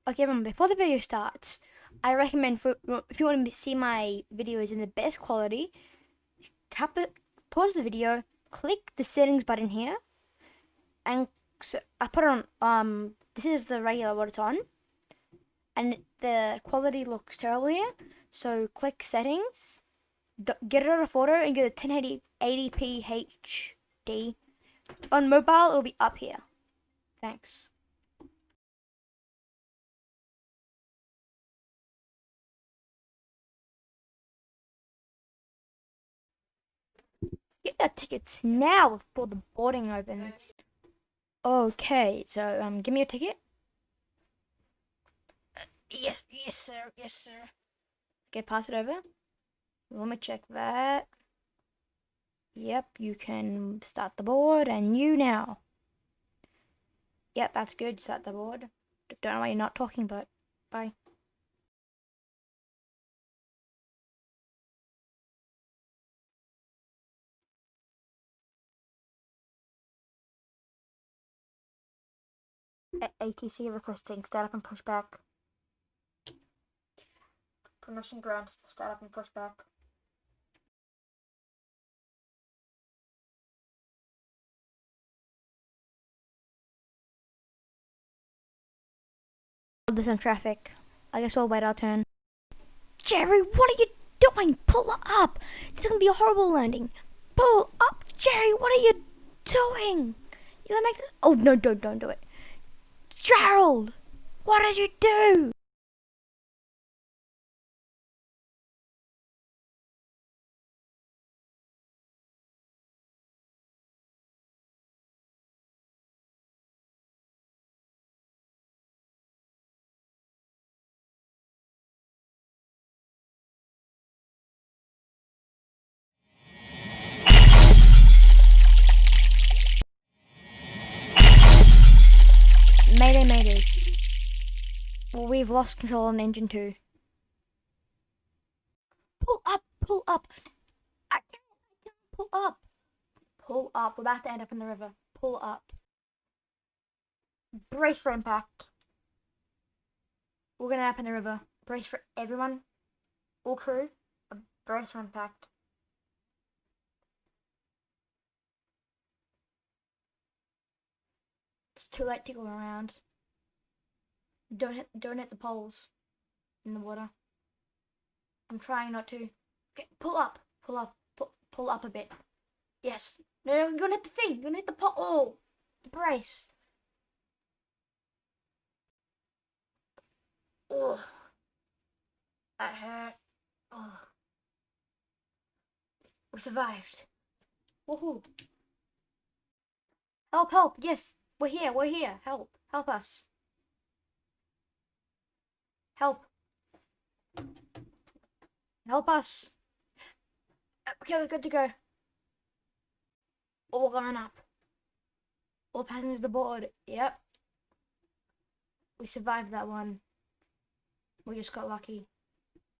Okay, everyone, before the video starts, I recommend if you want to see my videos in the best quality, pause the video, click the settings button here, and so I put it on, this is the regular what it's on, and the quality looks terrible here, so click settings, get it out of photo, and get a 1080p HD. On mobile, it'll be up here. Thanks. Get your tickets now before the boarding opens. Okay, so give me a ticket. Yes, sir, yes, sir. Okay, pass it over. Let me check that. Yep, you can start the board, and you now. Yep, that's good. Start the board. Don't know why you're not talking, but bye. ATC requesting start up and push back. Permission granted for start up and push back. There's some traffic. I guess we'll wait our turn. Jerry, what are you doing? Pull up! This is gonna be a horrible landing. Pull up! Jerry, what are you doing? You're gonna make this. Oh, no, don't do it. Gerald! What did you do? Mayday, mayday. Well, we've lost control on engine 2. Pull up, pull up. I can't pull up. Pull up. We're about to end up in the river. Pull up. Brace for impact. We're gonna end up in the river. Brace for everyone. All crew. Brace for impact. It's too late to go around. Don't hit the poles in the water. I'm trying not to. Okay, pull up, pull up a bit. Yes. No, you're gonna hit the thing. You're gonna hit the pole. Oh, the brace. Oh, that hurt. Oh, we survived. Woohoo! Help! Help! Yes, we're here. We're here. Help! Help us! Help! Help us! Okay, we're good to go. All going up. All passengers aboard. Yep. We survived that one. We just got lucky.